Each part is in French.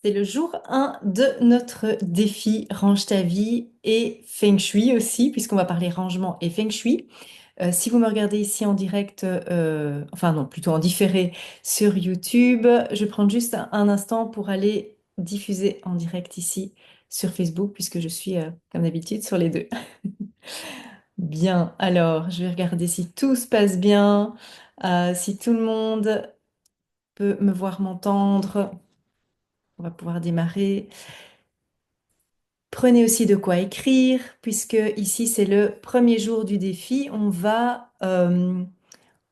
C'est le jour 1 de notre défi Range ta vie et Feng Shui aussi, puisqu'on va parler rangement et Feng Shui. Si vous me regardez ici en direct, enfin non, plutôt en différé sur YouTube, je vais prendre juste un instant pour aller diffuser en direct ici sur Facebook, puisque je suis, comme d'habitude, sur les deux. Bien, alors je vais regarder si tout se passe bien, si tout le monde peut me voir, m'entendre. On va pouvoir démarrer. Prenez aussi de quoi écrire, puisque ici c'est le premier jour du défi. On va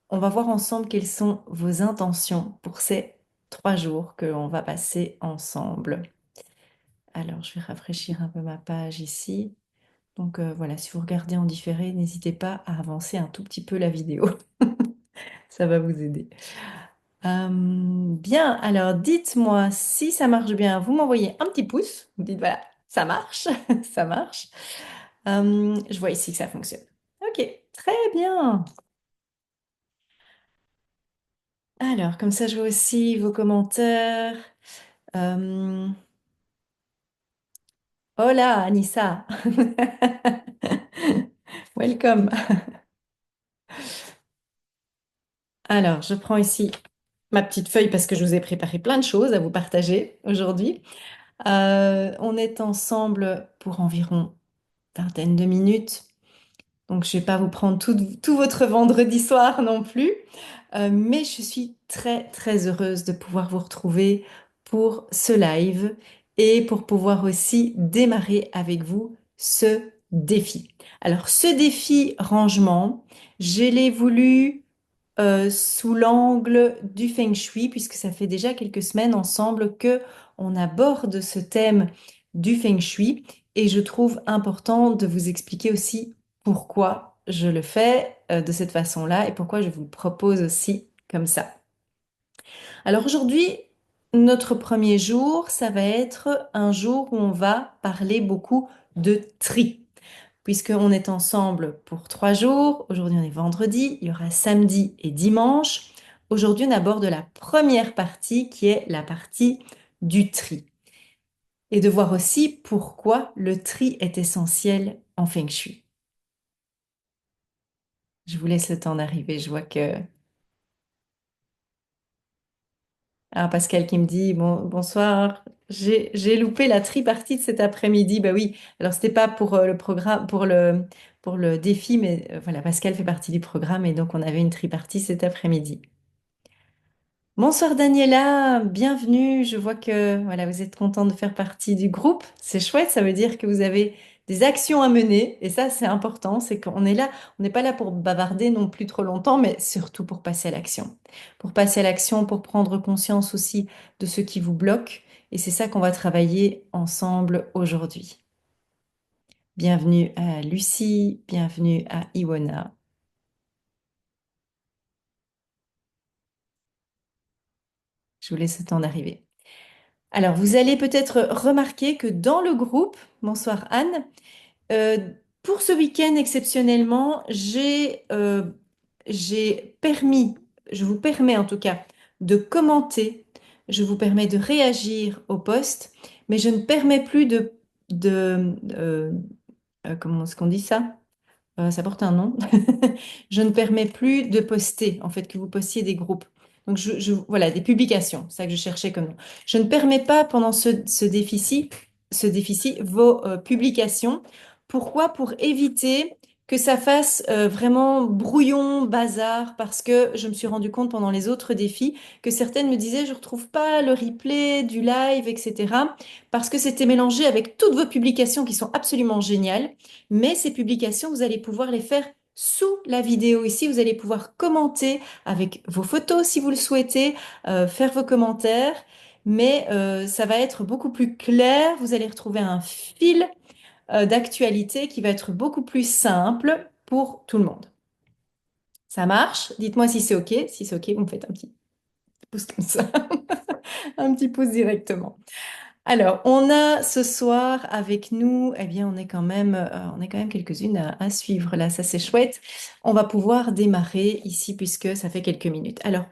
voir ensemble quelles sont vos intentions pour ces 3 jours que l'on va passer ensemble. Alors, je vais rafraîchir un peu ma page ici. Donc voilà, si vous regardez en différé, n'hésitez pas à avancer un tout petit peu la vidéo. Ça va vous aider. Bien, alors dites-moi si ça marche bien. Vous m'envoyez un petit pouce. Vous dites voilà, ça marche, ça marche. Je vois ici que ça fonctionne. Ok, très bien. Alors, comme ça, je vois aussi vos commentaires. Euh, Hola, Anissa. Welcome. Alors, je prends ici ma petite feuille parce que je vous ai préparé plein de choses à vous partager aujourd'hui. On est ensemble pour environ vingtaine de minutes. Donc, je ne vais pas vous prendre tout votre vendredi soir non plus. Mais je suis très, très heureuse de pouvoir vous retrouver pour ce live et pour pouvoir aussi démarrer avec vous ce défi. Alors, ce défi rangement, je l'ai voulu sous l'angle du Feng Shui, puisque ça fait déjà quelques semaines ensemble que on aborde ce thème du Feng Shui, et je trouve important de vous expliquer aussi pourquoi je le fais de cette façon-là et pourquoi je vous le propose aussi comme ça. Alors aujourd'hui, notre premier jour, ça va être un jour où on va parler beaucoup de tri puisqu'on est ensemble pour 3 jours. Aujourd'hui, on est vendredi, il y aura samedi et dimanche. Aujourd'hui, on aborde la première partie qui est la partie du tri. Et de voir aussi pourquoi le tri est essentiel en Feng Shui. Je vous laisse le temps d'arriver. Je vois que... Ah, Pascal qui me dit, bon, bonsoir, j'ai loupé la tri-partie de cet après-midi. Bah oui, alors c'était pas pour le programme, pour le défi, mais voilà, Pascal fait partie du programme et donc on avait une tri-partie cet après-midi. Bonsoir Daniela, bienvenue. Je vois que voilà, vous êtes contente de faire partie du groupe. C'est chouette, ça veut dire que vous avez des actions à mener et ça c'est important, c'est qu'on est là, on n'est pas là pour bavarder non plus trop longtemps, mais surtout pour passer à l'action. Pour passer à l'action, pour prendre conscience aussi de ce qui vous bloque et c'est ça qu'on va travailler ensemble aujourd'hui. Bienvenue à Lucie, bienvenue à Iwona. Je vous laisse le temps d'arriver. Alors, vous allez peut-être remarquer que dans le groupe, bonsoir Anne, euh, pour ce week-end exceptionnellement, j'ai permis, je vous permets en tout cas, de commenter, je vous permets de réagir au post, mais je ne permets plus comment est-ce qu'on dit ça? Ça porte un nom. Je ne permets plus de poster, en fait, que vous postiez des groupes. Donc, voilà, des publications, c'est ça que je cherchais comme nom. Je ne permets pas pendant ce déficit, vos publications. Pourquoi? Pour éviter que ça fasse vraiment brouillon, bazar, parce que je me suis rendu compte pendant les autres défis que certaines me disaient, je ne retrouve pas le replay du live, etc. Parce que c'était mélangé avec toutes vos publications qui sont absolument géniales. Mais ces publications, vous allez pouvoir les faire sous la vidéo ici. Vous allez pouvoir commenter avec vos photos si vous le souhaitez, faire vos commentaires. Mais ça va être beaucoup plus clair. Vous allez retrouver un fil d'actualité qui va être beaucoup plus simple pour tout le monde. Ça marche? Dites-moi si c'est OK. Si c'est OK, vous me faites un petit pouce comme ça. Un petit pouce directement. Alors, on a ce soir avec nous, eh bien, on est quand même quelques-unes à suivre là, ça c'est chouette. On va pouvoir démarrer ici puisque ça fait quelques minutes. Alors,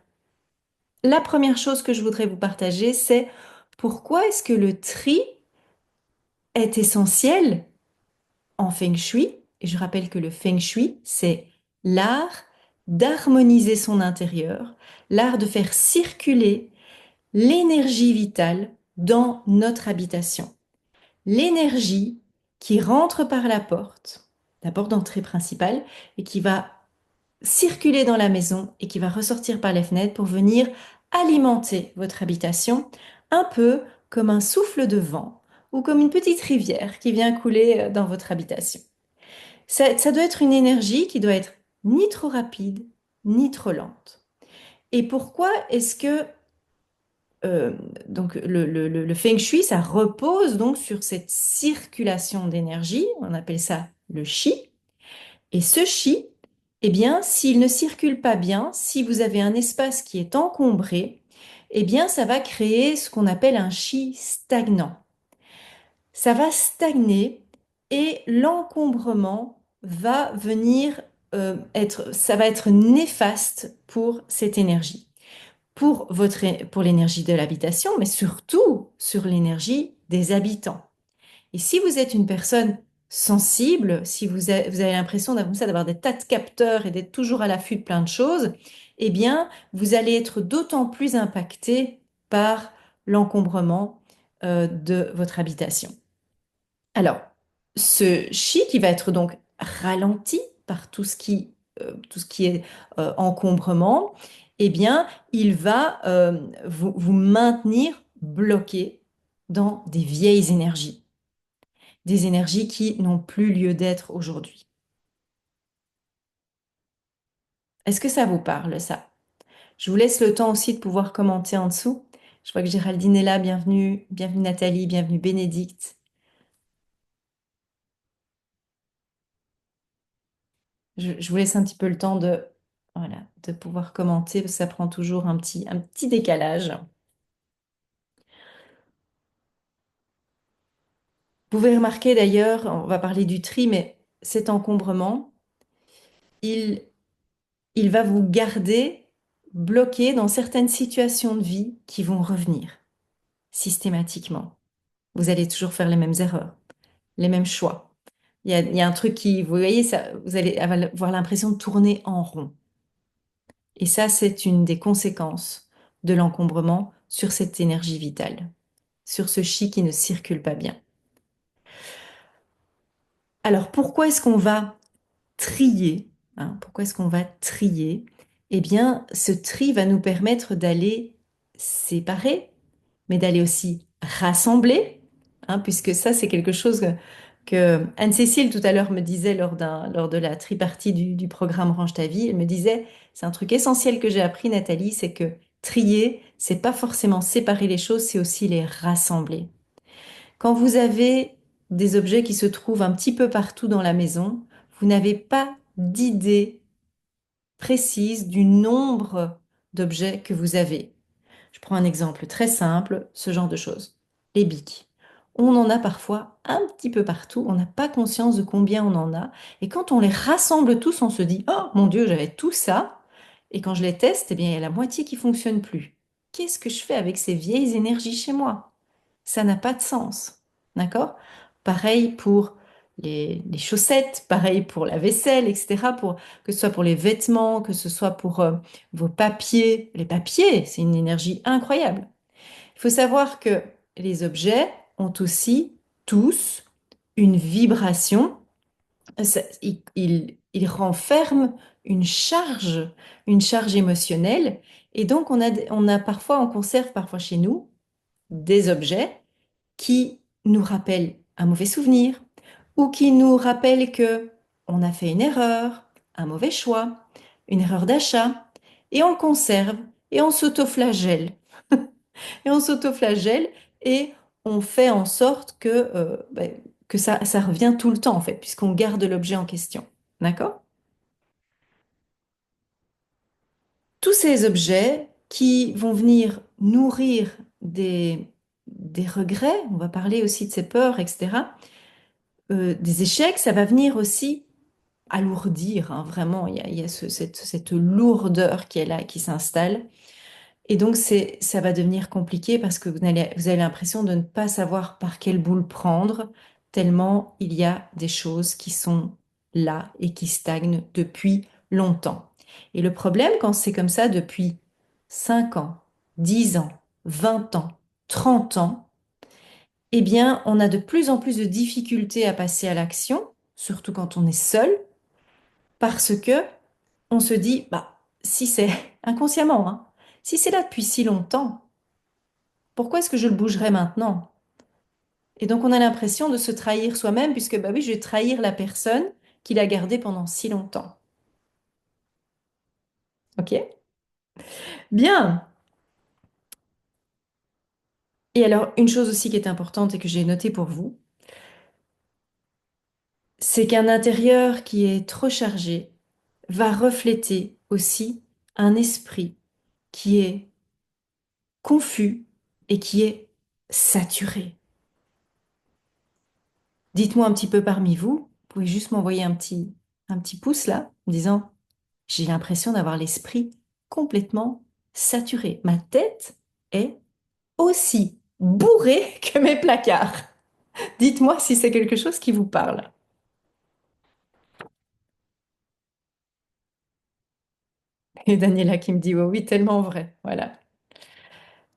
la première chose que je voudrais vous partager, c'est Pourquoi est-ce que le tri est essentiel en Feng Shui? Et je rappelle que le Feng Shui, c'est l'art d'harmoniser son intérieur, l'art de faire circuler l'énergie vitale dans notre habitation. L'énergie qui rentre par la porte d'entrée principale, et qui va circuler dans la maison et qui va ressortir par les fenêtres pour venir alimenter votre habitation, un peu comme un souffle de vent ou comme une petite rivière qui vient couler dans votre habitation. Ça doit être une énergie qui doit être ni trop rapide, ni trop lente. Et pourquoi est-ce que euh, donc le Feng Shui, ça repose donc sur cette circulation d'énergie, on appelle ça le Qi. Et ce Qi, eh bien, s'il ne circule pas bien, si vous avez un espace qui est encombré, eh bien, ça va créer ce qu'on appelle un Qi stagnant. Ça va stagner et l'encombrement va venir ça va être néfaste pour cette énergie, pour l'énergie de l'habitation, mais surtout sur l'énergie des habitants. Et si vous êtes une personne sensible, si vous avez l'impression d'avoir des tas de capteurs et d'être toujours à l'affût de plein de choses, eh bien, vous allez être d'autant plus impacté par l'encombrement de votre habitation. Alors, ce chi qui va être donc ralenti par tout ce qui est encombrement, eh bien, il va vous maintenir bloqué dans des vieilles énergies, des énergies qui n'ont plus lieu d'être aujourd'hui. Est-ce que ça vous parle, ça? Je vous laisse le temps aussi de pouvoir commenter en dessous. Je vois que Géraldine est là, bienvenue, bienvenue Nathalie, bienvenue Bénédicte. Je vous laisse un petit peu le temps de, voilà, de pouvoir commenter, parce que ça prend toujours un petit décalage. Vous pouvez remarquer d'ailleurs, on va parler du tri, mais cet encombrement, il, il va vous garder bloqué dans certaines situations de vie qui vont revenir systématiquement. Vous allez toujours faire les mêmes erreurs, les mêmes choix. Il y a un truc qui, vous voyez, ça, vous allez avoir l'impression de tourner en rond. Et ça, c'est une des conséquences de l'encombrement sur cette énergie vitale, sur ce chi qui ne circule pas bien. Alors, pourquoi est-ce qu'on va trier, hein, pourquoi est-ce qu'on va trier? Eh bien, ce tri va nous permettre d'aller séparer, mais d'aller aussi rassembler, hein, puisque ça, c'est quelque chose que Anne-Cécile tout à l'heure me disait lors de la tripartie du programme Range ta vie. Elle me disait, c'est un truc essentiel que j'ai appris, Nathalie, c'est que trier, c'est pas forcément séparer les choses, c'est aussi les rassembler. Quand vous avez des objets qui se trouvent un petit peu partout dans la maison, vous n'avez pas d'idée précise du nombre d'objets que vous avez. Je prends un exemple très simple, ce genre de choses. Les bics. On en a parfois un petit peu partout, on n'a pas conscience de combien on en a. Et quand on les rassemble tous, on se dit, oh mon Dieu, j'avais tout ça. Et quand je les teste, eh bien, il y a la moitié qui fonctionne plus. Qu'est-ce que je fais avec ces vieilles énergies chez moi? Ça n'a pas de sens. D'accord? Pareil pour les chaussettes, pareil pour la vaisselle, etc. Que ce soit pour les vêtements, que ce soit pour vos papiers. Les papiers, c'est une énergie incroyable. Il faut savoir que les objets ont aussi tous une vibration. Ils renferment une charge émotionnelle. Et donc, on a parfois, on conserve parfois chez nous des objets qui nous rappellent un mauvais souvenir ou qui nous rappellent que on a fait une erreur, un mauvais choix, une erreur d'achat, et on le conserve et on s'autoflagelle. Et on s'autoflagelle et on fait en sorte que ça revient tout le temps en fait, puisqu'on garde l'objet en question. D'accord? Tous ces objets qui vont venir nourrir des regrets, on va parler aussi de ces peurs, etc., des échecs, ça va venir aussi alourdir, hein, vraiment, il y a cette lourdeur qui est là, qui s'installe. Et donc, ça va devenir compliqué parce que vous avez l'impression de ne pas savoir par quelle boule prendre, tellement il y a des choses qui sont là et qui stagnent depuis longtemps. Et le problème, quand c'est comme ça depuis 5 ans, 10 ans, 20 ans, 30 ans, eh bien, on a de plus en plus de difficultés à passer à l'action, surtout quand on est seul, parce que on se dit, bah, si c'est inconsciemment, hein, si c'est là depuis si longtemps, pourquoi est-ce que je le bougerais maintenant? Et donc on a l'impression de se trahir soi-même, puisque bah oui, je vais trahir la personne qui l'a gardée pendant si longtemps. Ok? Bien. Et alors, une chose aussi qui est importante et que j'ai notée pour vous, c'est qu'un intérieur qui est trop chargé va refléter aussi un esprit qui est confus et qui est saturé. Dites-moi un petit peu parmi vous, vous pouvez juste m'envoyer un petit pouce là, en disant, j'ai l'impression d'avoir l'esprit complètement saturé. Ma tête est aussi bourrée que mes placards. Dites-moi si c'est quelque chose qui vous parle. Et Daniela qui me dit, oh oui, tellement vrai. Voilà.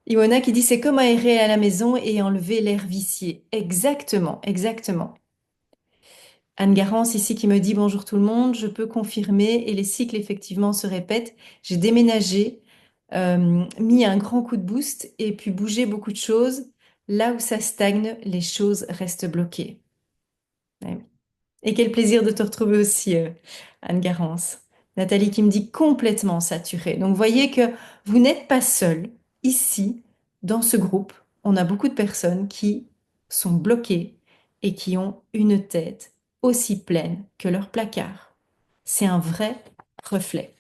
Iwona qui dit, c'est comme aérer à la maison et enlever l'air vicié. Exactement, exactement. Anne Garance ici qui me dit bonjour tout le monde, je peux confirmer et les cycles effectivement se répètent. J'ai déménagé, mis un grand coup de boost et puis bougé beaucoup de choses. Là où ça stagne, les choses restent bloquées. Ouais. Et quel plaisir de te retrouver aussi, Anne Garance. Nathalie qui me dit complètement saturée. Donc, vous voyez que vous n'êtes pas seul ici, dans ce groupe. On a beaucoup de personnes qui sont bloquées et qui ont une tête aussi pleine que leur placard. C'est un vrai reflet.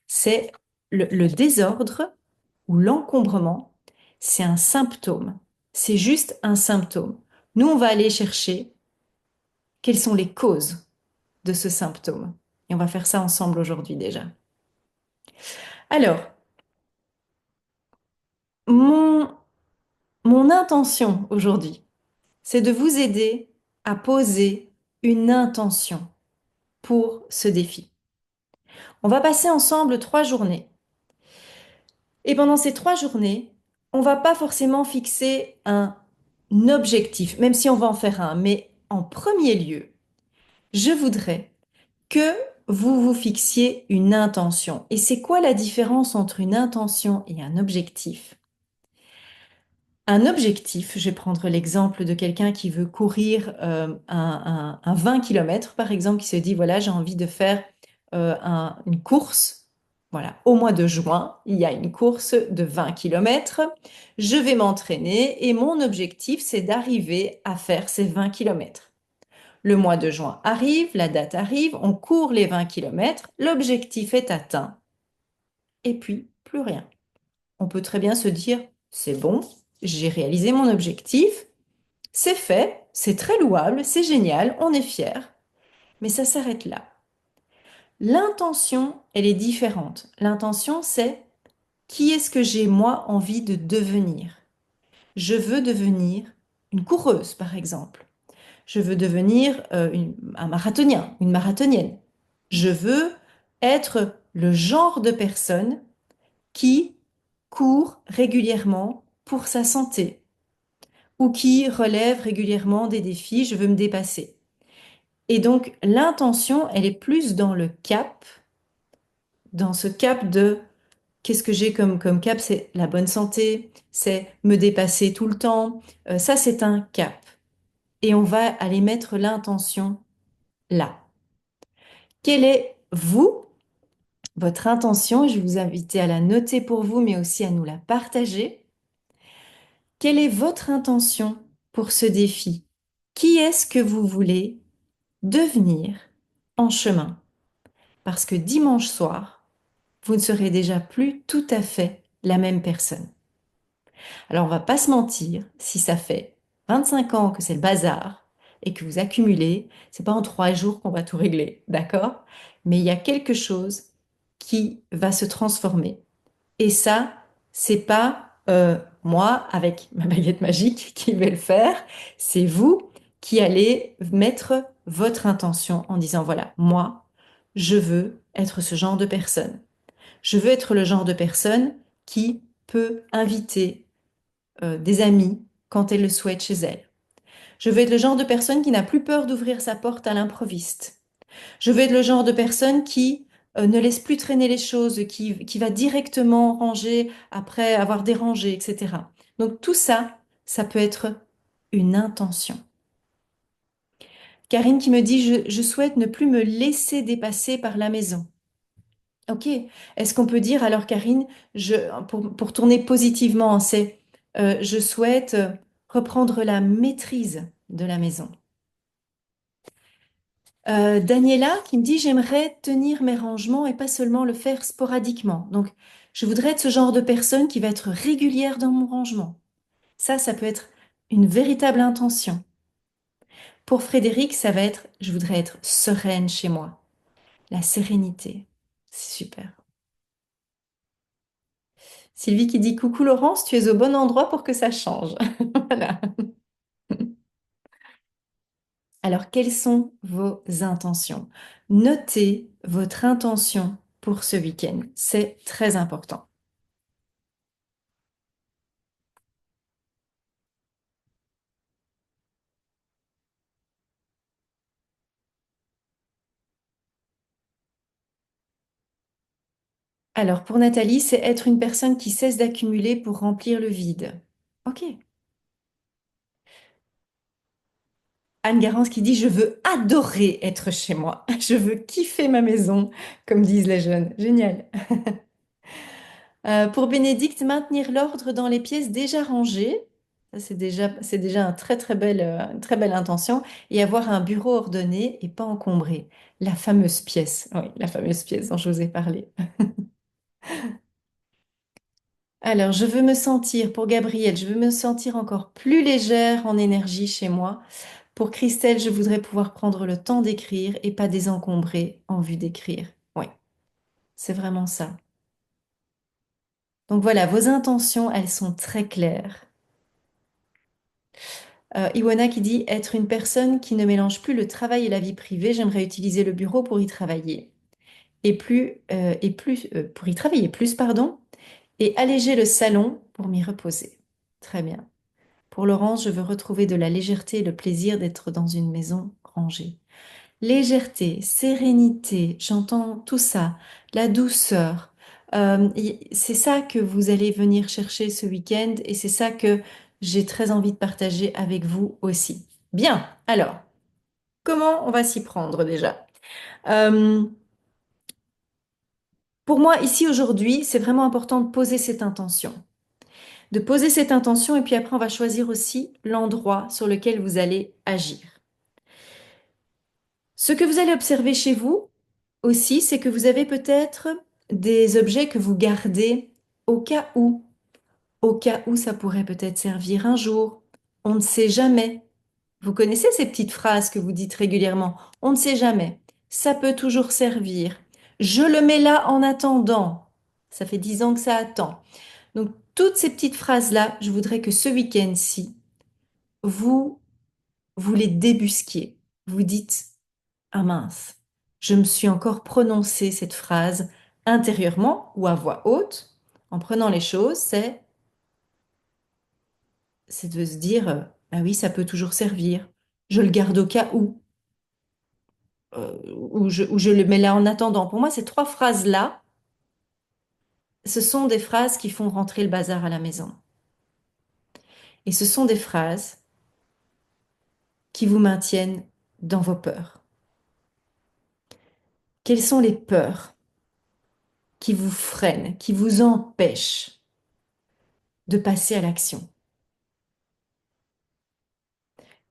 C'est le désordre ou l'encombrement, c'est un symptôme. C'est juste un symptôme. Nous, on va aller chercher quelles sont les causes de ce symptôme. Et on va faire ça ensemble aujourd'hui déjà. Alors, mon, mon intention aujourd'hui, c'est de vous aider à poser une intention pour ce défi. On va passer ensemble 3 journées. Et pendant ces 3 journées, on va pas forcément fixer un objectif, même si on va en faire un. Mais en premier lieu, je voudrais que vous vous fixiez une intention. Et c'est quoi la différence entre une intention et un objectif? Un objectif, je vais prendre l'exemple de quelqu'un qui veut courir un 20 km, par exemple, qui se dit, voilà, j'ai envie de faire une course. Voilà, au mois de juin, il y a une course de 20 km. Je vais m'entraîner et mon objectif, c'est d'arriver à faire ces 20 km. Le mois de juin arrive, la date arrive, on court les 20 km, l'objectif est atteint et puis plus rien. On peut très bien se dire, c'est bon, j'ai réalisé mon objectif, c'est fait, c'est très louable, c'est génial, on est fier, mais ça s'arrête là. L'intention, elle est différente. L'intention, c'est qui est-ce que j'ai moi envie de devenir? Je veux devenir une coureuse, par exemple. Je veux devenir un marathonien, une marathonienne. Je veux être le genre de personne qui court régulièrement pour sa santé ou qui relève régulièrement des défis, je veux me dépasser. Et donc l'intention, elle est plus dans le cap, dans ce cap de qu'est-ce que j'ai comme cap, c'est la bonne santé, c'est me dépasser tout le temps. Ça, c'est un cap. Et on va aller mettre l'intention là. Quelle est, vous, votre intention? Je vais vous inviter à la noter pour vous, mais aussi à nous la partager. Quelle est votre intention pour ce défi? Qui est-ce que vous voulez devenir en chemin? Parce que dimanche soir, vous ne serez déjà plus tout à fait la même personne. Alors on va pas se mentir, si ça fait 25 ans que c'est le bazar et que vous accumulez, c'est pas en 3 jours qu'on va tout régler, d'accord? Mais il y a quelque chose qui va se transformer. Et ça, C'est pas moi avec ma baguette magique qui vais le faire, c'est vous qui allez mettre votre intention en disant, voilà, moi, je veux être ce genre de personne. Je veux être le genre de personne qui peut inviter des amis quand elle le souhaite chez elle. Je veux être le genre de personne qui n'a plus peur d'ouvrir sa porte à l'improviste. Je veux être le genre de personne qui ne laisse plus traîner les choses, qui va directement ranger après avoir dérangé, etc. Donc tout ça, ça peut être une intention. Karine qui me dit, je souhaite ne plus me laisser dépasser par la maison. Ok, est-ce qu'on peut dire alors Karine, pour tourner positivement, c'est je souhaite reprendre la maîtrise de la maison. Daniela qui me dit j'aimerais tenir mes rangements et pas seulement le faire sporadiquement. Donc, je voudrais être ce genre de personne qui va être régulière dans mon rangement. Ça peut être une véritable intention. Pour Frédéric, ça va être je voudrais être sereine chez moi. La sérénité. C'est super. Sylvie qui dit coucou Laurence, tu es au bon endroit pour que ça change. Voilà. Alors, quelles sont vos intentions? Notez votre intention pour ce week-end. C'est très important. Alors, pour Nathalie, c'est être une personne qui cesse d'accumuler pour remplir le vide. Ok. Anne Garance qui dit, je veux adorer être chez moi. Je veux kiffer ma maison, comme disent les jeunes. Génial. Pour Bénédicte, maintenir l'ordre dans les pièces déjà rangées. Ça, c'est déjà une très belle intention. Et avoir un bureau ordonné et pas encombré. La fameuse pièce. Oui, la fameuse pièce dont je vous ai parlé. Alors, je veux me sentir, pour Gabriel, je veux me sentir encore plus légère en énergie chez moi. Pour Christelle, je voudrais pouvoir prendre le temps d'écrire et pas désencombrer en vue d'écrire. Oui, c'est vraiment ça. Donc voilà, vos intentions, elles sont très claires. Iwana qui dit être une personne qui ne mélange plus le travail et la vie privée. J'aimerais utiliser le bureau pour y travailler pour y travailler plus, pardon, et alléger le salon pour m'y reposer. Très bien. Pour Laurence, je veux retrouver de la légèreté et le plaisir d'être dans une maison rangée. Légèreté, sérénité, j'entends tout ça, la douceur. C'est ça que vous allez venir chercher ce week-end et c'est ça que j'ai très envie de partager avec vous aussi. Bien, alors, comment on va s'y prendre déjà? Euh, pour moi, ici aujourd'hui, c'est vraiment important de poser cette intention. De poser cette intention et puis après, on va choisir aussi l'endroit sur lequel vous allez agir. Ce que vous allez observer chez vous aussi, c'est que vous avez peut-être des objets que vous gardez au cas où, au cas où ça pourrait peut-être servir un jour. On ne sait jamais. Vous connaissez ces petites phrases que vous dites régulièrement. On ne sait jamais. Ça peut toujours servir. Je le mets là en attendant. Ça fait 10 ans que ça attend. Donc, toutes ces petites phrases-là, je voudrais que ce week-end-ci, vous, vous les débusquiez. Vous dites, ah mince, je me suis encore prononcé cette phrase intérieurement ou à voix haute, en prenant les choses, c'est de se dire, ah oui, ça peut toujours servir. Je le garde au cas où, ou je le mets là en attendant. Pour moi, ces trois phrases-là, ce sont des phrases qui font rentrer le bazar à la maison. Et ce sont des phrases qui vous maintiennent dans vos peurs. Quelles sont les peurs qui vous freinent, qui vous empêchent de passer à l'action?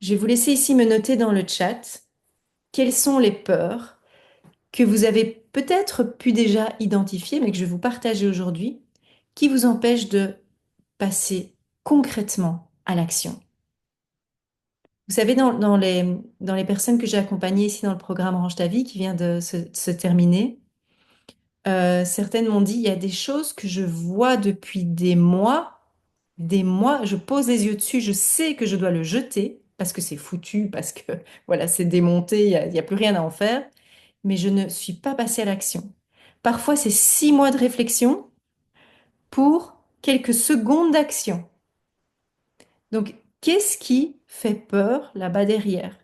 Je vais vous laisser ici me noter dans le chat quelles sont les peurs que vous avez peut-être pu déjà identifier, mais que je vais vous partager aujourd'hui, qui vous empêchent de passer concrètement à l'action. Vous savez, dans les personnes que j'ai accompagnées ici dans le programme Range ta vie qui vient de se terminer, Certaines m'ont dit, il y a des choses que je vois depuis des mois, je pose les yeux dessus, je sais que je dois le jeter parce que c'est foutu, parce que voilà, c'est démonté, il y a plus rien à en faire, mais je ne suis pas passée à l'action. Parfois, c'est 6 mois de réflexion pour quelques secondes d'action. Donc, qu'est-ce qui fait peur là-bas derrière?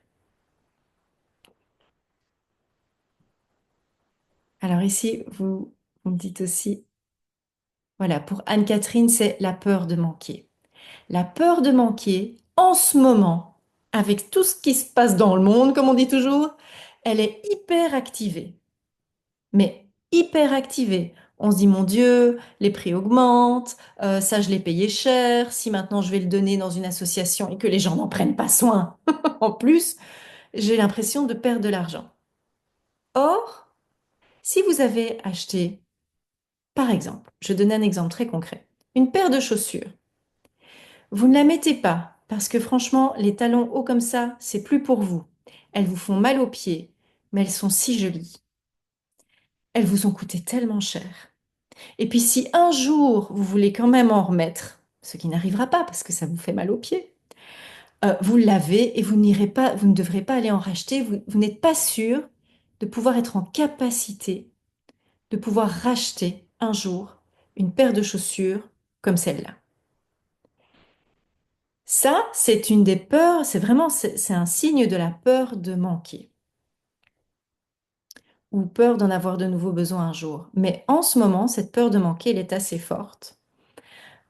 Alors ici, vous me dites aussi, voilà, pour Anne-Catherine, c'est la peur de manquer. La peur de manquer, en ce moment, avec tout ce qui se passe dans le monde, comme on dit toujours, elle est hyper activée. Mais hyper activée. On se dit, mon Dieu, les prix augmentent, ça je l'ai payé cher, si maintenant je vais le donner dans une association et que les gens n'en prennent pas soin, en plus, j'ai l'impression de perdre de l'argent. Or, si vous avez acheté, par exemple, je donne un exemple très concret, une paire de chaussures, vous ne la mettez pas parce que franchement, les talons hauts comme ça, c'est plus pour vous. Elles vous font mal aux pieds, mais elles sont si jolies. Elles vous ont coûté tellement cher. Et puis si un jour vous voulez quand même en remettre, ce qui n'arrivera pas parce que ça vous fait mal aux pieds, vous l'avez et vous n'irez pas, vous ne devrez pas aller en racheter. Vous n'êtes pas sûr de pouvoir être en capacité de pouvoir racheter un jour une paire de chaussures comme celle-là. Ça, c'est une des peurs, c'est vraiment, c'est un signe de la peur de manquer ou peur d'en avoir de nouveau besoin un jour. Mais en ce moment, cette peur de manquer, elle est assez forte.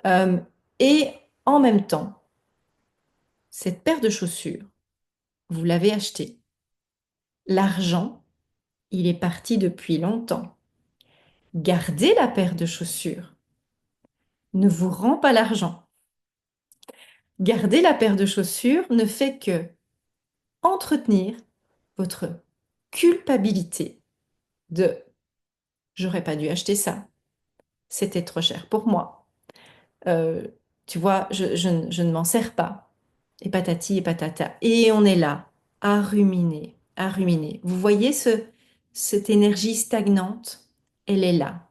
Euh, et en même temps, cette paire de chaussures, vous l'avez achetée. L'argent, il est parti depuis longtemps. Garder la paire de chaussures ne vous rend pas l'argent. Garder la paire de chaussures ne fait que entretenir votre culpabilité de j'aurais pas dû acheter ça, c'était trop cher pour moi. Euh, tu vois, je ne m'en sers pas. Et patati et patata. Et on est là, à ruminer, à ruminer. Vous voyez cette énergie stagnante? Elle est là.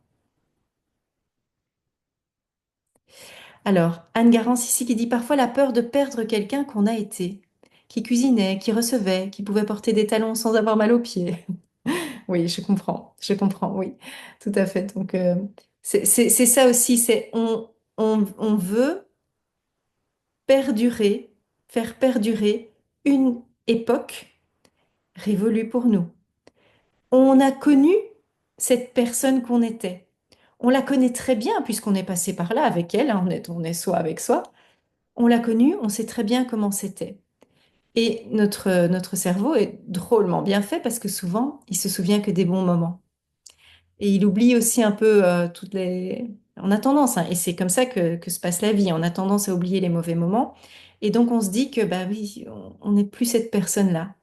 Alors, Anne Garance ici qui dit parfois la peur de perdre quelqu'un qu'on a été, qui cuisinait, qui recevait, qui pouvait porter des talons sans avoir mal aux pieds. Oui, je comprends, oui, tout à fait. Donc, c'est ça aussi, c'est on veut perdurer, faire perdurer une époque révolue pour nous. On a connu cette personne qu'on était. On la connaît très bien puisqu'on est passé par là avec elle, hein, on est soi avec soi. On l'a connue, on sait très bien comment c'était. Et notre cerveau est drôlement bien fait parce que souvent, il se souvient que des bons moments. Et il oublie aussi un peu toutes les... On a tendance, hein, et c'est comme ça que se passe la vie, on a tendance à oublier les mauvais moments. Et donc on se dit que, bah oui, on n'est plus cette personne-là.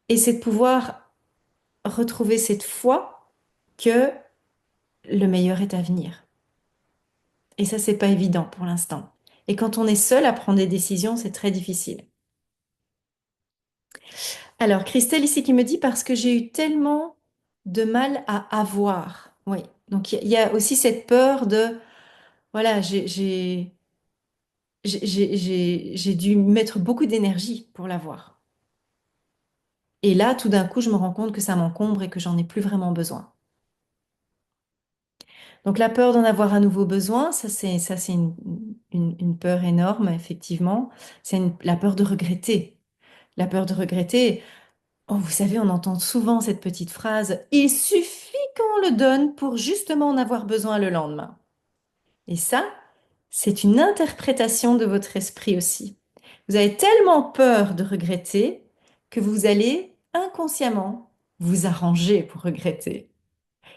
Et c'est de pouvoir retrouver cette foi que le meilleur est à venir. Et ça, c'est pas évident pour l'instant. Et quand on est seul à prendre des décisions, c'est très difficile. Alors, Christelle ici qui me dit parce que j'ai eu tellement de mal à avoir. Oui. Donc, il y a aussi cette peur de, voilà, j'ai dû mettre beaucoup d'énergie pour l'avoir. Et là, tout d'un coup, je me rends compte que ça m'encombre et que j'en ai plus vraiment besoin. Donc la peur d'en avoir à nouveau besoin, ça c'est une peur énorme, effectivement. C'est la peur de regretter. La peur de regretter. Oh, vous savez, on entend souvent cette petite phrase, il suffit qu'on le donne pour justement en avoir besoin le lendemain. Et ça, c'est une interprétation de votre esprit aussi. Vous avez tellement peur de regretter que vous allez inconsciemment vous arranger pour regretter.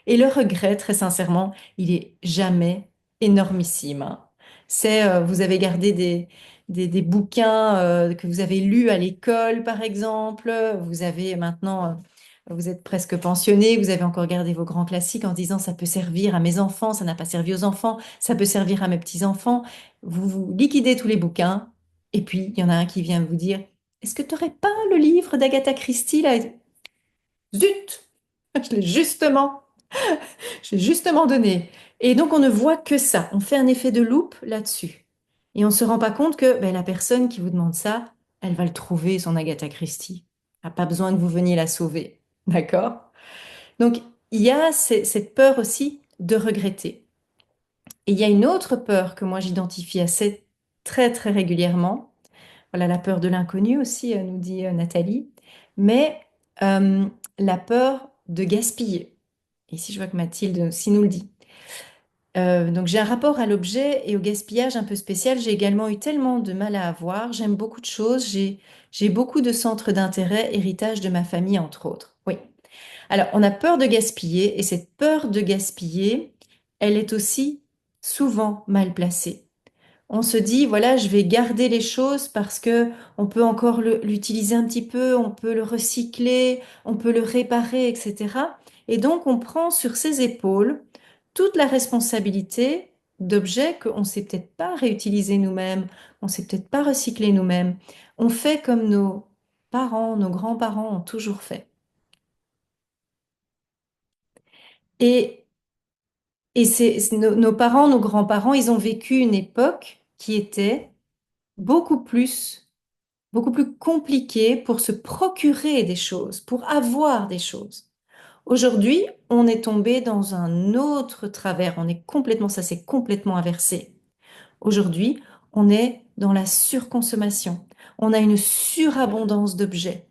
Et le regret, très sincèrement, il est jamais énormissime, hein. C'est, vous avez gardé des bouquins que vous avez lus à l'école, par exemple. Vous avez maintenant, vous êtes presque pensionné, vous avez encore gardé vos grands classiques en disant ça peut servir à mes enfants, ça n'a pas servi aux enfants, ça peut servir à mes petits-enfants. Vous liquidez tous les bouquins. Et puis, il y en a un qui vient vous dire, est-ce que tu n'aurais pas le livre d'Agatha Christie là? Zut! Je l'ai justement. J'ai justement donné. Et donc, on ne voit que ça. On fait un effet de loupe là-dessus. Et on ne se rend pas compte que ben, la personne qui vous demande ça, elle va le trouver, son Agatha Christie. Elle n'a pas besoin que vous veniez la sauver. D'accord? Donc, il y a cette peur aussi de regretter. Et il y a une autre peur que moi j'identifie assez très, très régulièrement. Voilà, la peur de l'inconnu aussi, nous dit Nathalie. Mais euh, la peur de gaspiller. Ici, je vois que Mathilde aussi nous le dit. Donc j'ai un rapport à l'objet et au gaspillage un peu spécial. J'ai également eu tellement de mal à avoir. J'aime beaucoup de choses. J'ai beaucoup de centres d'intérêt, héritage de ma famille, entre autres. Oui. Alors, on a peur de gaspiller et cette peur de gaspiller, elle est aussi souvent mal placée. On se dit, voilà, je vais garder les choses parce que on peut encore l'utiliser un petit peu, on peut le recycler, on peut le réparer, etc. Et donc, on prend sur ses épaules toute la responsabilité d'objets qu'on ne sait peut-être pas réutiliser nous-mêmes, on ne sait peut-être pas recycler nous-mêmes. On fait comme nos parents, nos grands-parents ont toujours fait. Et, nos parents, nos grands-parents, ils ont vécu une époque qui était beaucoup plus beaucoup plus compliqué pour se procurer des choses, pour avoir des choses. Aujourd'hui, on est tombé dans un autre travers. On est complètement, ça s'est complètement inversé. Aujourd'hui, on est dans la surconsommation. On a une surabondance d'objets.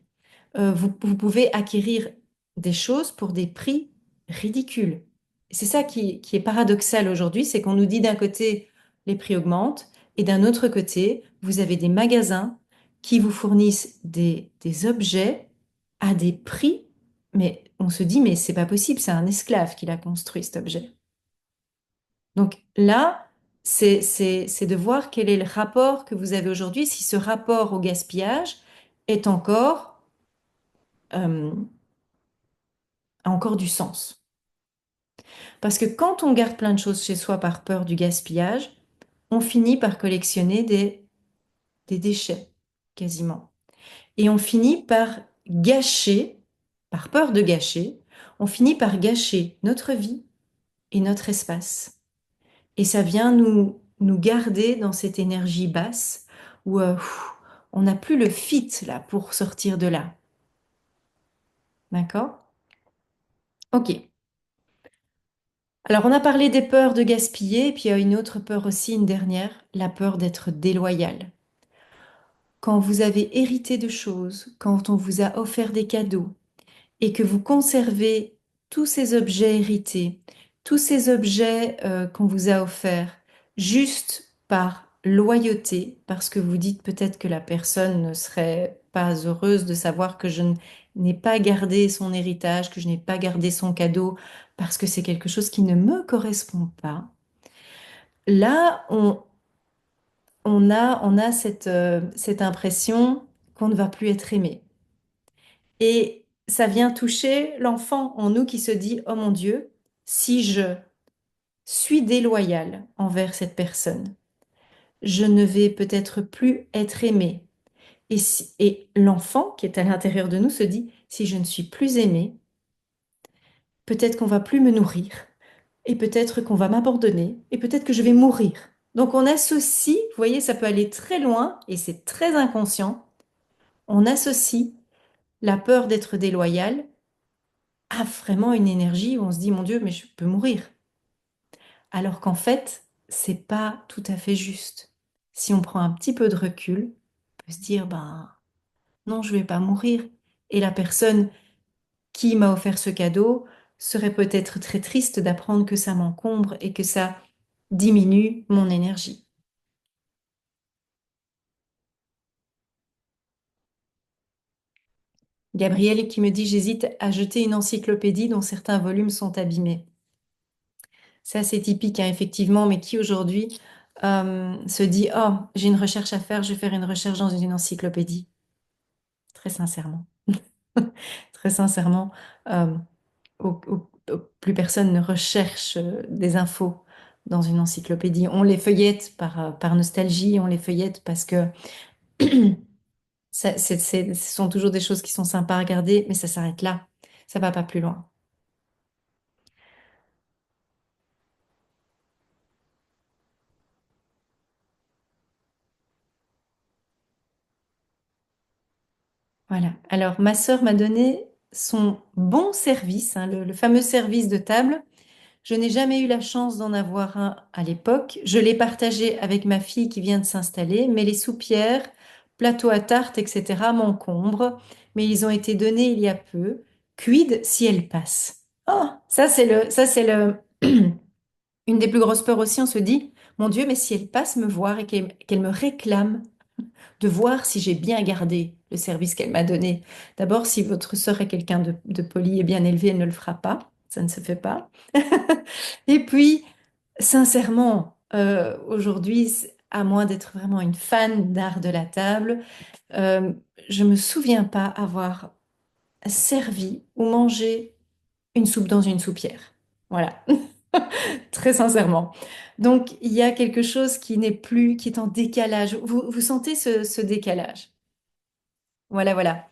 Vous pouvez acquérir des choses pour des prix ridicules. C'est ça qui est paradoxal aujourd'hui, c'est qu'on nous dit d'un côté, les prix augmentent, et d'un autre côté, vous avez des magasins qui vous fournissent des objets à des prix, mais on se dit, mais c'est pas possible, c'est un esclave qui l'a construit, cet objet. Donc là, c'est de voir quel est le rapport que vous avez aujourd'hui, si ce rapport au gaspillage est encore euh, a encore du sens. Parce que quand on garde plein de choses chez soi par peur du gaspillage, on finit par collectionner des déchets, quasiment. Et on finit par gâcher, par peur de gâcher, on finit par gâcher notre vie et notre espace. Et ça vient nous garder dans cette énergie basse où on n'a plus le fit là pour sortir de là. D'accord? Ok. Alors, on a parlé des peurs de gaspiller, puis il y a une autre peur aussi, une dernière, la peur d'être déloyal. Quand vous avez hérité de choses, quand on vous a offert des cadeaux et que vous conservez tous ces objets hérités, tous ces objets qu'on vous a offerts, juste par loyauté, parce que vous dites peut-être que la personne ne serait pas heureuse de savoir que je n'ai pas gardé son héritage, que je n'ai pas gardé son cadeau, parce que c'est quelque chose qui ne me correspond pas. Là, on a cette impression qu'on ne va plus être aimé. Et ça vient toucher l'enfant en nous qui se dit, oh mon Dieu, si je suis déloyal envers cette personne, je ne vais peut-être plus être aimé. Et l'enfant qui est à l'intérieur de nous se dit, si je ne suis plus aimé, peut-être qu'on va plus me nourrir, et peut-être qu'on va m'abandonner, et peut-être que je vais mourir. Donc on associe, vous voyez, ça peut aller très loin, et c'est très inconscient, on associe la peur d'être déloyal à vraiment une énergie où on se dit, mon Dieu, mais je peux mourir. Alors qu'en fait, c'est pas tout à fait juste. Si on prend un petit peu de recul, on peut se dire, ben non, je vais pas mourir. Et la personne qui m'a offert ce cadeau serait peut-être très triste d'apprendre que ça m'encombre et que ça diminue mon énergie. Gabriel qui me dit, j'hésite à jeter une encyclopédie dont certains volumes sont abîmés. C'est assez typique, hein, effectivement, mais qui aujourd'hui se dit, oh, j'ai une recherche à faire, je vais faire une recherche dans une encyclopédie. Très sincèrement. Très sincèrement, euh, plus personne ne recherche des infos dans une encyclopédie. On les feuillette par nostalgie, on les feuillette parce que ce sont toujours des choses qui sont sympas à regarder, mais ça s'arrête là. Ça va pas plus loin. Voilà. Alors, ma sœur m'a donné son bon service, hein, le fameux service de table. Je n'ai jamais eu la chance d'en avoir un à l'époque. Je l'ai partagé avec ma fille qui vient de s'installer, mais les soupières, plateaux à tarte, etc. m'encombrent. Mais ils ont été donnés il y a peu. Quid si elles passent? Oh, une des plus grosses peurs aussi. On se dit, mon Dieu, mais si elle passe me voir et qu'elle me réclame de voir si j'ai bien gardé le service qu'elle m'a donné. D'abord, si votre sœur est quelqu'un de poli et bien élevé, elle ne le fera pas. Ça ne se fait pas. Et puis, sincèrement, aujourd'hui, à moins d'être vraiment une fan d'art de la table, euh, je me souviens pas avoir servi ou mangé une soupe dans une soupière. Voilà, très sincèrement. Donc, il y a quelque chose qui n'est plus, qui est en décalage. Vous sentez ce décalage? Voilà, voilà.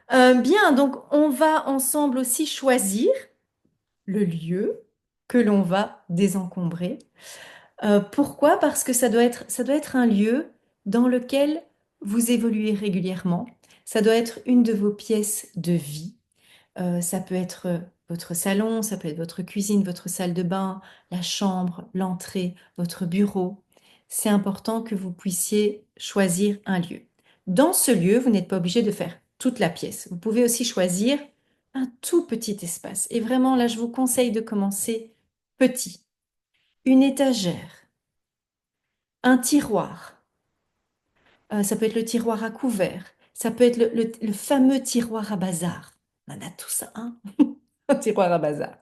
Bien, donc on va ensemble aussi choisir le lieu que l'on va désencombrer. Pourquoi? Parce que ça doit être un lieu dans lequel vous évoluez régulièrement. Ça doit être une de vos pièces de vie. Ça peut être votre salon, ça peut être votre cuisine, votre salle de bain, la chambre, l'entrée, votre bureau. C'est important que vous puissiez choisir un lieu. Dans ce lieu, vous n'êtes pas obligé de faire toute la pièce. Vous pouvez aussi choisir un tout petit espace. Et vraiment, là, je vous conseille de commencer petit. Une étagère, un tiroir. Ça peut être le tiroir à couvert. Ça peut être le fameux tiroir à bazar. On en a tous un, un tiroir à bazar.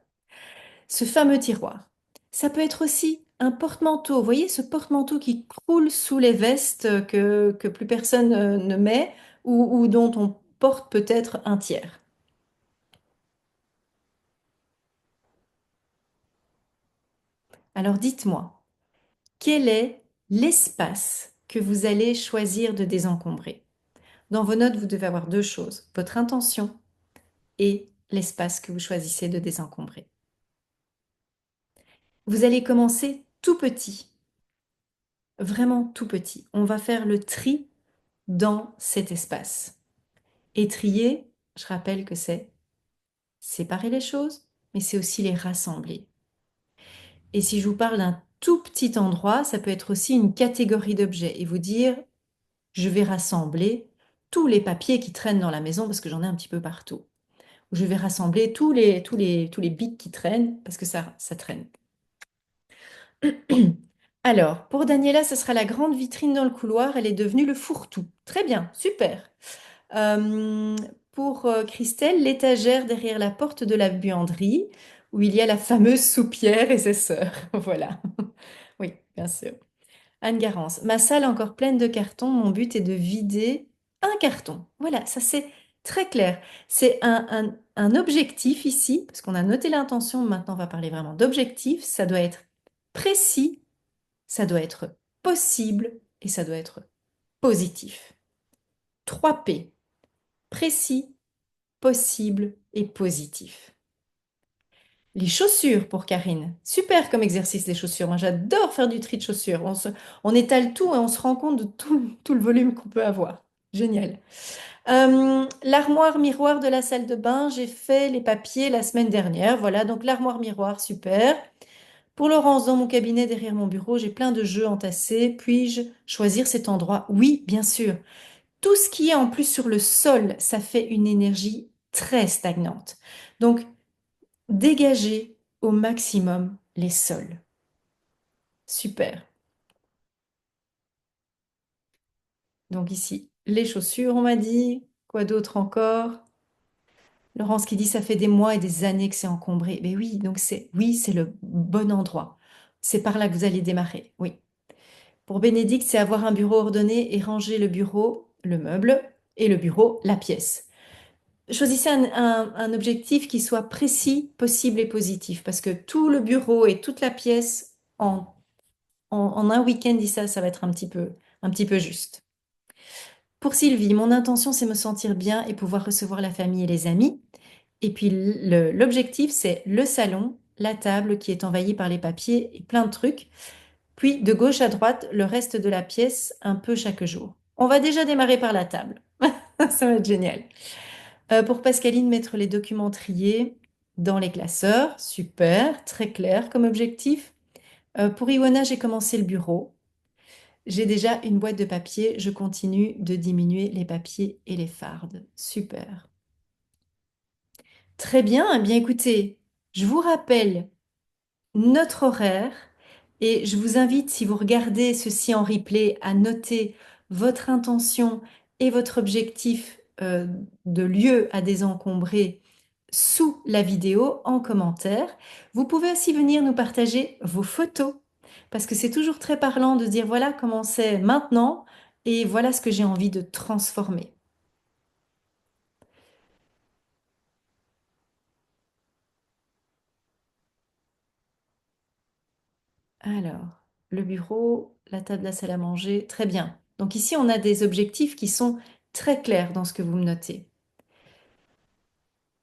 Ce fameux tiroir. Ça peut être aussi un porte-manteau. Vous voyez ce porte-manteau qui croule sous les vestes que plus personne ne met ou dont on porte peut-être un tiers. Alors dites-moi, quel est l'espace que vous allez choisir de désencombrer? Dans vos notes, vous devez avoir deux choses, votre intention et l'espace que vous choisissez de désencombrer. Vous allez commencer tout petit, vraiment tout petit. On va faire le tri dans cet espace. Et trier, je rappelle que c'est séparer les choses, mais c'est aussi les rassembler. Et si je vous parle d'un tout petit endroit, ça peut être aussi une catégorie d'objets et vous dire, je vais rassembler tous les papiers qui traînent dans la maison parce que j'en ai un petit peu partout. Je vais rassembler tous les bics qui traînent parce que ça traîne. Alors, pour Daniela, ce sera la grande vitrine dans le couloir. Elle est devenue le fourre-tout. Très bien, super. Euh, pour Christelle, l'étagère derrière la porte de la buanderie, où il y a la fameuse soupière et ses sœurs. Voilà. Oui, bien sûr. Anne Garance, ma salle encore pleine de cartons. Mon but est de vider un carton. Voilà, ça c'est très clair. C'est un objectif ici, parce qu'on a noté l'intention, maintenant on va parler vraiment d'objectif. Ça doit être précis, ça doit être possible et ça doit être positif. 3 P, précis, possible et positif. Les chaussures pour Karine. Super comme exercice les chaussures. Moi j'adore faire du tri de chaussures. On étale tout et on se rend compte de tout le volume qu'on peut avoir. Génial. L'armoire miroir de la salle de bain, j'ai fait les papiers la semaine dernière. Voilà, donc l'armoire miroir, super. Pour Laurence, dans mon cabinet derrière mon bureau, j'ai plein de jeux entassés. Puis-je choisir cet endroit? Oui, bien sûr. Tout ce qui est en plus sur le sol, ça fait une énergie très stagnante. Donc, dégagez au maximum les sols. Super. Donc ici, les chaussures, on m'a dit. Quoi d'autre encore? Laurence qui dit ça fait des mois et des années que c'est encombré. Mais oui, donc c'est le bon endroit. C'est par là que vous allez démarrer. Oui. Pour Bénédicte, c'est avoir un bureau ordonné et ranger le bureau, le meuble, et le bureau, la pièce. Choisissez un objectif qui soit précis, possible et positif, parce que tout le bureau et toute la pièce en un week-end, dit ça, ça va être un petit peu juste. Pour Sylvie, mon intention, c'est me sentir bien et pouvoir recevoir la famille et les amis. Et puis l'objectif, c'est le salon, la table qui est envahie par les papiers et plein de trucs. Puis de gauche à droite, le reste de la pièce, un peu chaque jour. On va déjà démarrer par la table. Ça va être génial. Pour Pascaline, mettre les documents triés dans les classeurs. Super, très clair comme objectif. Pour Iwana, j'ai commencé le bureau. J'ai déjà une boîte de papier. Je continue de diminuer les papiers et les fardes. Super. Très bien. Eh bien, écoutez, je vous rappelle notre horaire et je vous invite, si vous regardez ceci en replay, à noter votre intention et votre objectif de lieu à désencombrer sous la vidéo en commentaire. Vous pouvez aussi venir nous partager vos photos parce que c'est toujours très parlant de dire voilà comment c'est maintenant et voilà ce que j'ai envie de transformer. Alors, le bureau, la table, la salle à manger, très bien. Donc ici, on a des objectifs qui sont très clairs dans ce que vous me notez.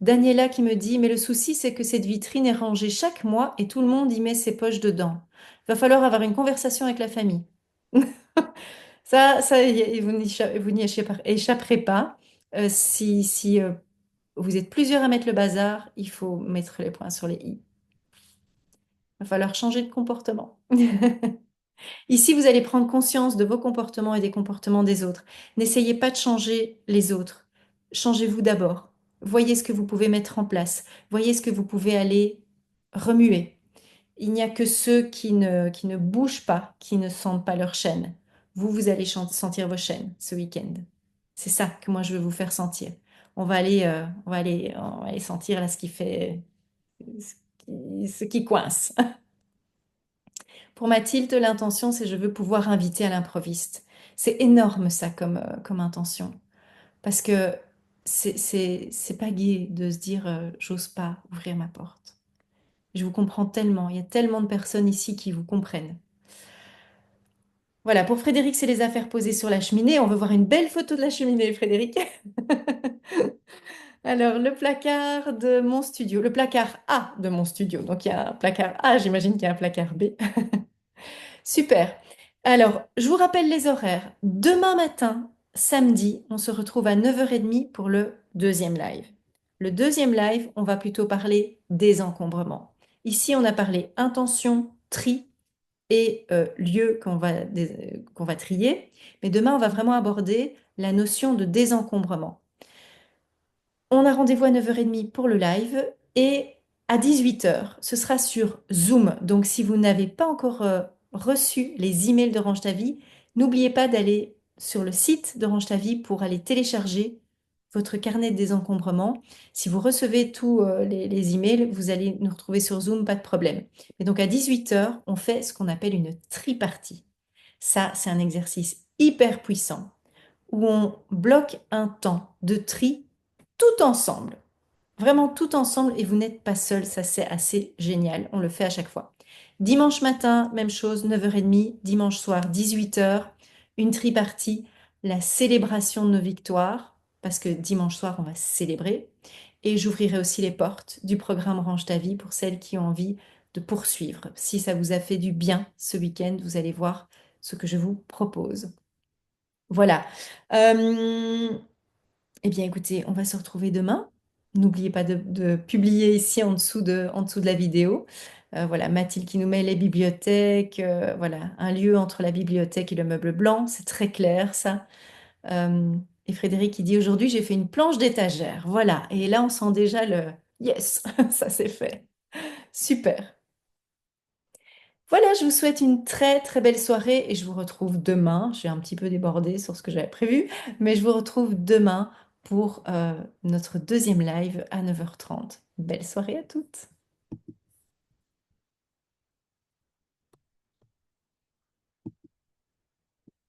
Daniela qui me dit, mais le souci, c'est que cette vitrine est rangée chaque mois et tout le monde y met ses poches dedans. Il va falloir avoir une conversation avec la famille. Vous n'y échapperez pas. Si vous êtes plusieurs à mettre le bazar, il faut mettre les points sur les i. Il va falloir changer de comportement. Ici, vous allez prendre conscience de vos comportements et des comportements des autres. N'essayez pas de changer les autres. Changez-vous d'abord. Voyez ce que vous pouvez mettre en place. Voyez ce que vous pouvez aller remuer. Il n'y a que ceux qui ne bougent pas, qui ne sentent pas leur chaîne. Vous, vous allez sentir vos chaînes ce week-end. C'est ça que moi, je veux vous faire sentir. On va aller sentir là ce qui fait, ce qui coince. Pour Mathilde, l'intention, c'est je veux pouvoir inviter à l'improviste. C'est énorme ça comme intention. Parce que c'est pas gai de se dire j'ose pas ouvrir ma porte. Je vous comprends tellement. Il y a tellement de personnes ici qui vous comprennent. Voilà, pour Frédéric, c'est les affaires posées sur la cheminée. On veut voir une belle photo de la cheminée, Frédéric. Alors, le placard de mon studio, le placard A de mon studio. Donc, il y a un placard A, j'imagine qu'il y a un placard B. Super. Alors, je vous rappelle les horaires. Demain matin, samedi, on se retrouve à 9h30 pour le deuxième live. Le deuxième live, on va plutôt parler désencombrement. Ici, on a parlé intention, tri et lieu qu'on va trier. Mais demain, on va vraiment aborder la notion de désencombrement. On a rendez-vous à 9h30 pour le live et à 18h, ce sera sur Zoom. Donc, si vous n'avez pas encore reçu les emails de Range ta vie, n'oubliez pas d'aller sur le site de Range ta vie pour aller télécharger votre carnet de désencombrement. Si vous recevez tous les emails, vous allez nous retrouver sur Zoom, pas de problème. Et donc, à 18h, on fait ce qu'on appelle une tripartie. Ça, c'est un exercice hyper puissant où on bloque un temps de tri tout ensemble. Vraiment tout ensemble et vous n'êtes pas seul, ça c'est assez génial, on le fait à chaque fois. Dimanche matin, même chose, 9h30, dimanche soir, 18h, une tripartie, la célébration de nos victoires, parce que dimanche soir, on va célébrer. Et j'ouvrirai aussi les portes du programme Range ta vie pour celles qui ont envie de poursuivre. Si ça vous a fait du bien ce week-end, vous allez voir ce que je vous propose. Voilà. Euh, eh bien, écoutez, on va se retrouver demain. N'oubliez pas de publier ici en dessous de la vidéo. Voilà, Mathilde qui nous met les bibliothèques. Voilà, un lieu entre la bibliothèque et le meuble blanc. C'est très clair, ça. Euh, et Frédéric qui dit aujourd'hui, j'ai fait une planche d'étagère. Voilà. Et là, on sent déjà le yes, ça c'est fait. Super. Voilà, je vous souhaite une très très belle soirée et je vous retrouve demain. Je suis un petit peu débordée sur ce que j'avais prévu, mais je vous retrouve demain pour notre deuxième live à 9h30. Belle soirée à toutes.